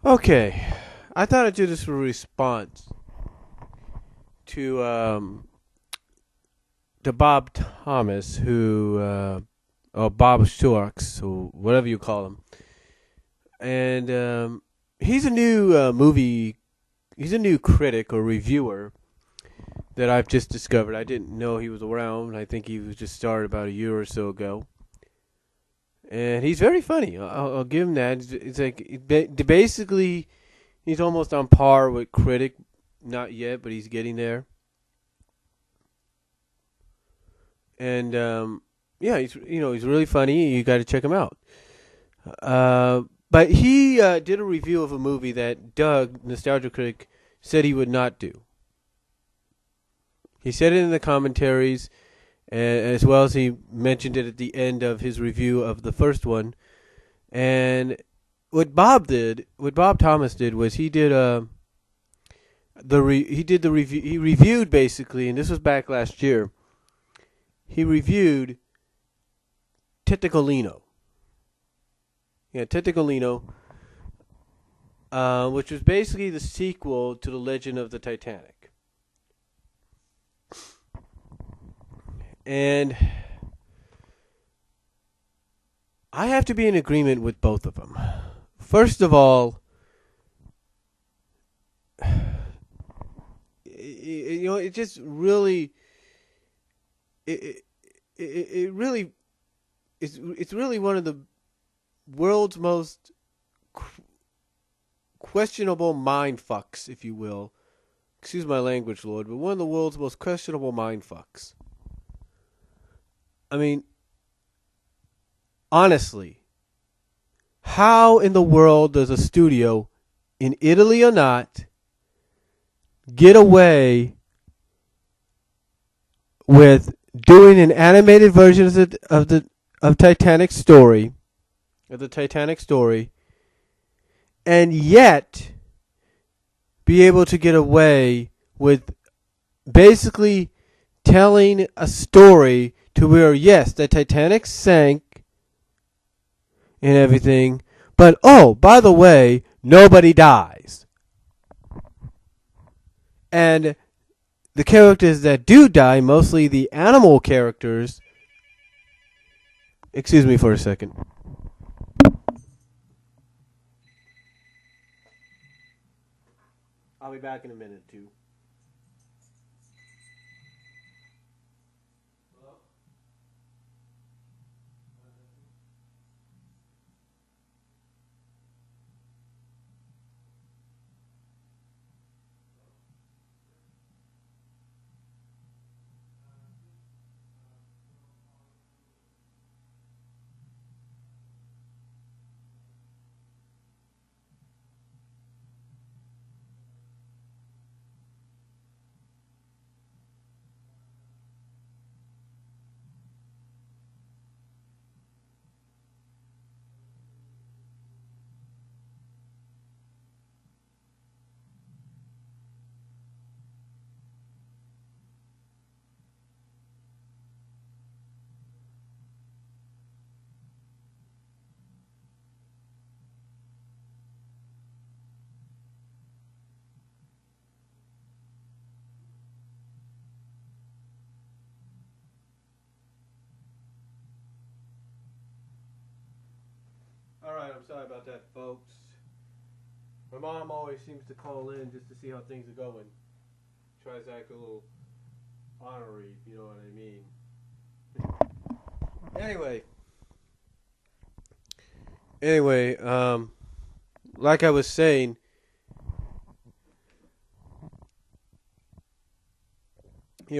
Okay, I thought I'd do this for a response to Bob Thomas, or Bob Storks, or whatever you call him, and he's a new he's a new critic or reviewer that I've just discovered. I didn't know he was around. I think he was just started about a year or so ago. And he's very funny. I'll give him that. It's like basically he's almost on par with Critic. Not yet, but he's getting there. And yeah, he's really funny. You got to check him out. But he did a review of a movie that Doug, Nostalgia Critic, said he would not do. He said it in the commentaries, as well as he mentioned it at the end of his review of the first one. And what Bob Thomas did was he did the review. He reviewed basically, and this was back last year. He reviewed Tentacolino. Yeah, Tentacolino, which was basically the sequel to The Legend of the Titanic. And I have to be in agreement with both of them. First of all, it just really, it really, it's really one of the world's most questionable mind fucks, if you will. Excuse my language, Lord, but one of the world's most questionable mind fucks. I mean, honestly, how in the world does a studio, in Italy or not, get away with doing an animated version of Titanic story, and yet be able to get away with basically telling a story to where, yes, the Titanic sank and everything, but oh, by the way, nobody dies. And the characters that do die, mostly the animal characters. Excuse me for a second. I'll be back in a minute, too. Alright, I'm sorry about that, folks. My mom always seems to call in just to see how things are going. Tries to act a little honorary, if you know what I mean. Anyway, like I was saying,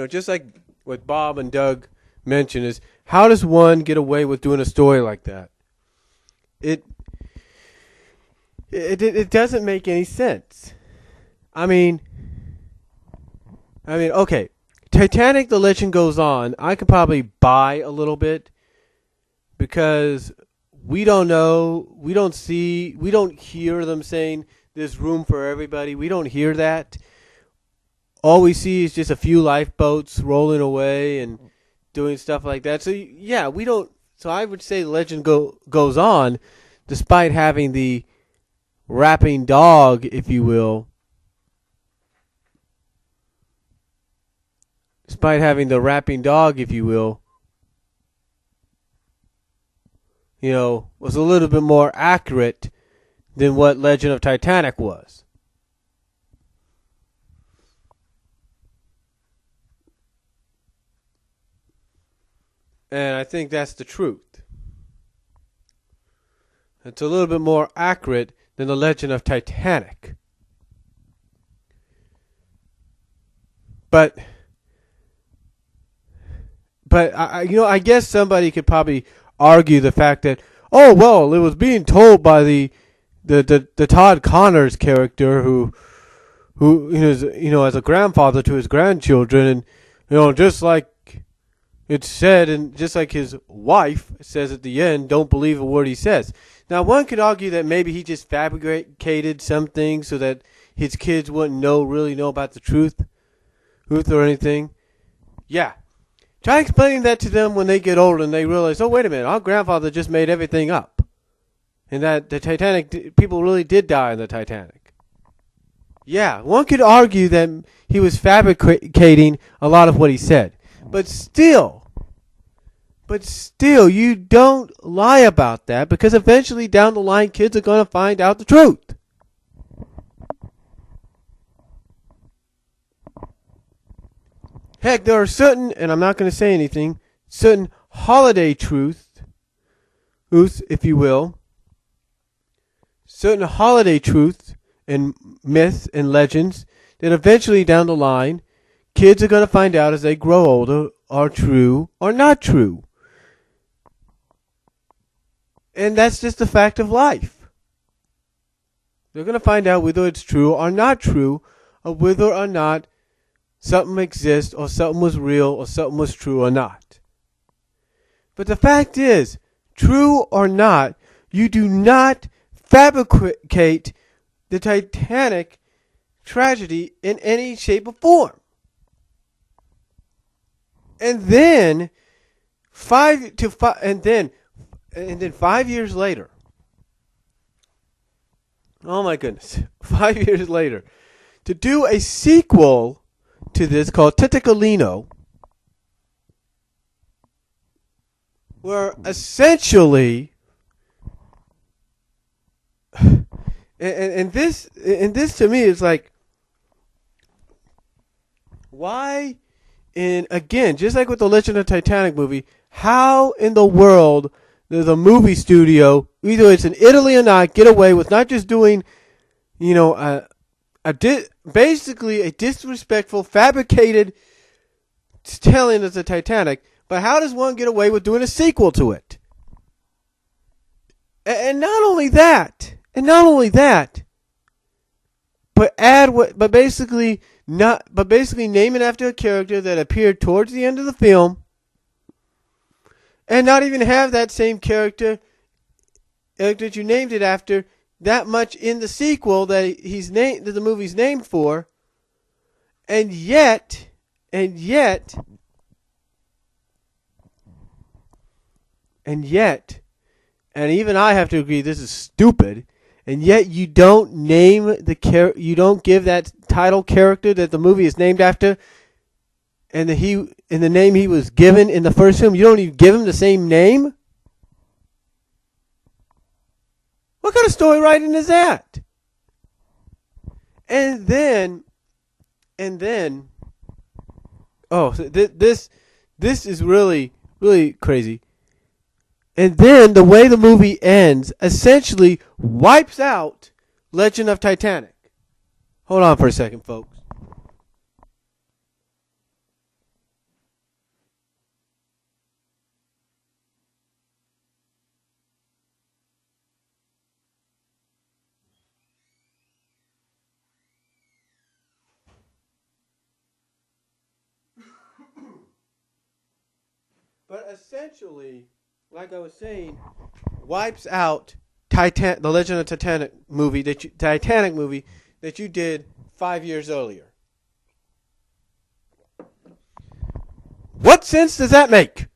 just like what Bob and Doug mentioned is, how does one get away with doing a story like that? It doesn't make any sense. I mean, okay, Titanic: The Legend Goes On. I could probably buy a little bit because we don't know, we don't see, we don't hear them saying there's room for everybody. We don't hear that. All we see is just a few lifeboats rolling away and doing stuff like that. So yeah, we don't. So I would say Legend goes on, despite having the rapping dog, if you will, despite having the rapping dog, if you will, was a little bit more accurate than what Legend of Titanic was. And I think that's the truth. It's a little bit more accurate than the Legend of Titanic. But I guess somebody could probably argue the fact that, oh well, it was being told by the Todd Connors character who is as a grandfather to his grandchildren, and just like it's said, and just like his wife says at the end, don't believe a word he says. Now, one could argue that maybe he just fabricated some things so that his kids wouldn't really know about the truth or anything. Yeah. Try explaining that to them when they get older and they realize, oh, wait a minute, our grandfather just made everything up. And that the Titanic, people really did die in the Titanic. Yeah, one could argue that he was fabricating a lot of what he said. But still, you don't lie about that, because eventually down the line, kids are going to find out the truth. Heck, there are certain, and I'm not going to say anything, certain holiday truths, if you will, certain holiday truths and myths and legends that eventually down the line, kids are going to find out as they grow older are true or not true. And that's just the fact of life. They're going to find out whether it's true or not true, or whether or not something exists, or something was real, or something was true or not. But the fact is, true or not, you do not fabricate the Titanic tragedy in any shape or form. And then 5 years later, oh my goodness, 5 years later, to do a sequel to this called Tentacolino, where essentially, and this to me is like, why? And again, just like with the Legend of Titanic movie, how in the world does a movie studio, either it's in Italy or not, get away with not just doing, basically a disrespectful, fabricated telling of the Titanic, but how does one get away with doing a sequel to it? And not only that, but basically name it after a character that appeared towards the end of the film, and not even have that same character that you named it after that much in the sequel that the movie's named for, and yet, and even I have to agree this is stupid. And yet you don't name you don't give that title character that the movie is named after, and the name he was given in the first film. You don't even give him the same name. What kind of story writing is that? And then, this is really, really crazy. And then the way the movie ends essentially wipes out Legend of Titanic. Hold on for a second, folks. But essentially, like I was saying, wipes out the Legend of Titanic movie that you did 5 years earlier. What sense does that make?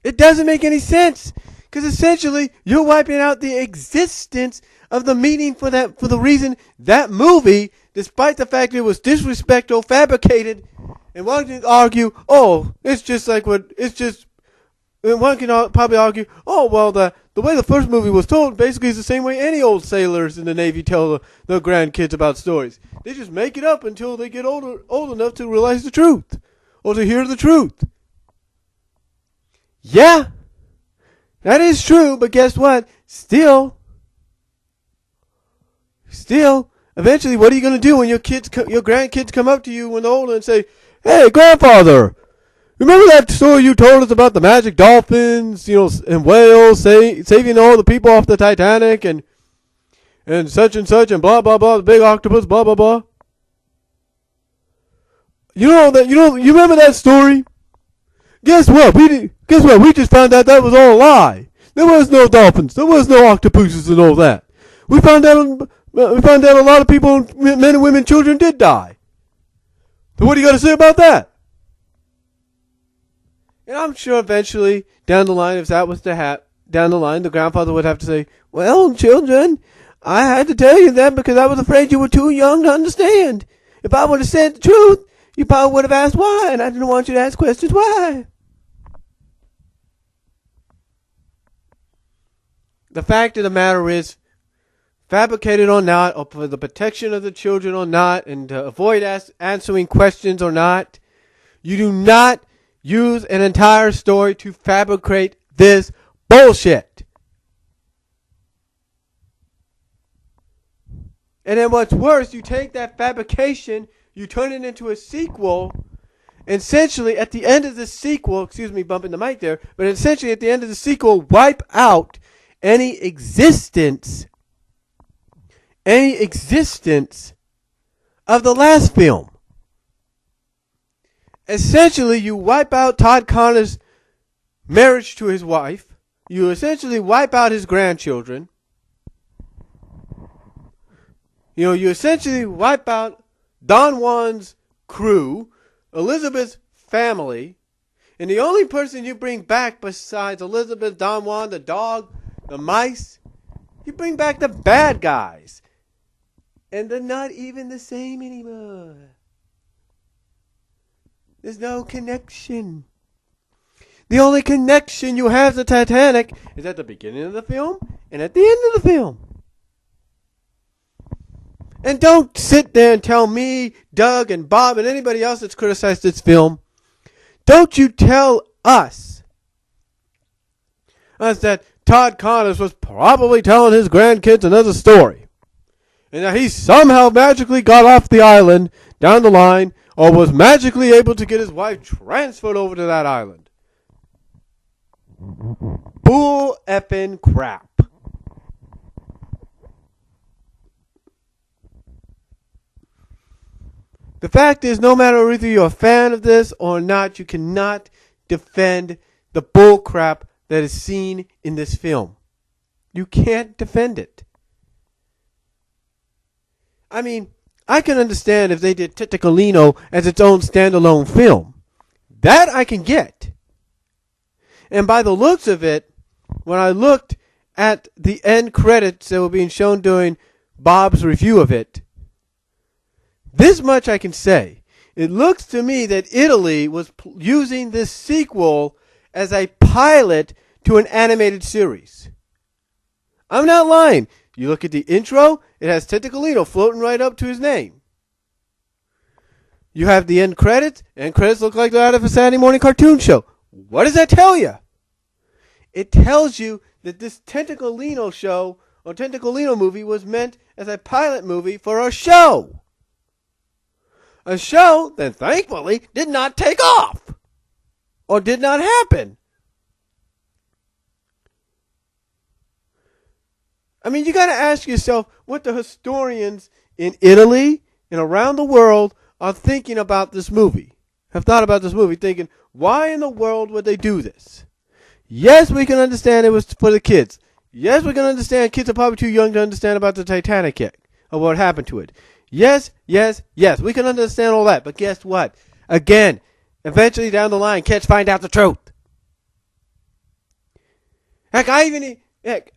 It doesn't make any sense, Because essentially, you're wiping out the existence of the meaning for the reason that movie, despite the fact it was disrespectful, fabricated, and one can argue, oh, it's just like what, it's just, and one can probably argue, oh, well, the way the first movie was told basically is the same way any old sailors in the Navy tell the grandkids about stories. They just make it up until they get old enough to realize the truth, or to hear the truth. Yeah, that is true, but guess what? Still, eventually, what are you going to do when your grandkids come up to you when they're older and say, "Hey, grandfather, remember that story you told us about the magic dolphins, and whales saving all the people off the Titanic and such and blah blah blah, the big octopus, blah blah blah." You remember that story? Guess what? We just found out that was all a lie. There was no dolphins. There was no octopuses and all that. We found out a lot of people, men and women, children did die. So what do you got to say about that? And I'm sure eventually, down the line, if that was to happen, down the line, the grandfather would have to say, "Well, children, I had to tell you that because I was afraid you were too young to understand. If I would have said the truth, you probably would have asked why, and I didn't want you to ask questions why." The fact of the matter is, fabricated or not, or for the protection of the children or not, and to avoid answering questions or not, you do not use an entire story to fabricate this bullshit. And then what's worse, you take that fabrication, you turn it into a sequel, and essentially at the end of the sequel, excuse me bumping the mic there, but essentially at the end of the sequel, wipe out any existence of the last film. Essentially, you wipe out Todd Connor's marriage to his wife. You essentially wipe out his grandchildren. You essentially wipe out Don Juan's crew, Elizabeth's family, and the only person you bring back besides Elizabeth, Don Juan, the dog, the mice, you bring back the bad guys. And they're not even the same anymore. There's no connection. The only connection you have to Titanic is at the beginning of the film and at the end of the film. And don't sit there and tell me, Doug and Bob and anybody else that's criticized this film, don't you tell us that Todd Connors was probably telling his grandkids another story. And that he somehow magically got off the island down the line, or was magically able to get his wife transferred over to that island. Bull effing crap. The fact is, no matter whether you're a fan of this or not, you cannot defend the bull crap that is seen in this film. You can't defend it. I mean, I can understand if they did Tentacolino as its own standalone film. That I can get. And by the looks of it, when I looked at the end credits that were being shown during Bob's review of it, this much I can say. It looks to me that Italy was using this sequel as a pilot to an animated series. I'm not lying. You look at the intro, it has Tentacolino floating right up to his name. You have the end credits, and credits look like they're out of a Saturday morning cartoon show. What does that tell you? It tells you that this Tentacolino show, or Tentacolino movie, was meant as a pilot movie for a show. A show that thankfully did not take off. Or did not happen. I mean, you got to ask yourself what the historians in Italy and around the world are thinking about this movie. Have thought about this movie, thinking, why in the world would they do this? Yes, we can understand it was for the kids. Yes, we can understand kids are probably too young to understand about the Titanic yet, or what happened to it. Yes, we can understand all that. But guess what? Again, eventually down the line, kids find out the truth. Heck, I even heck,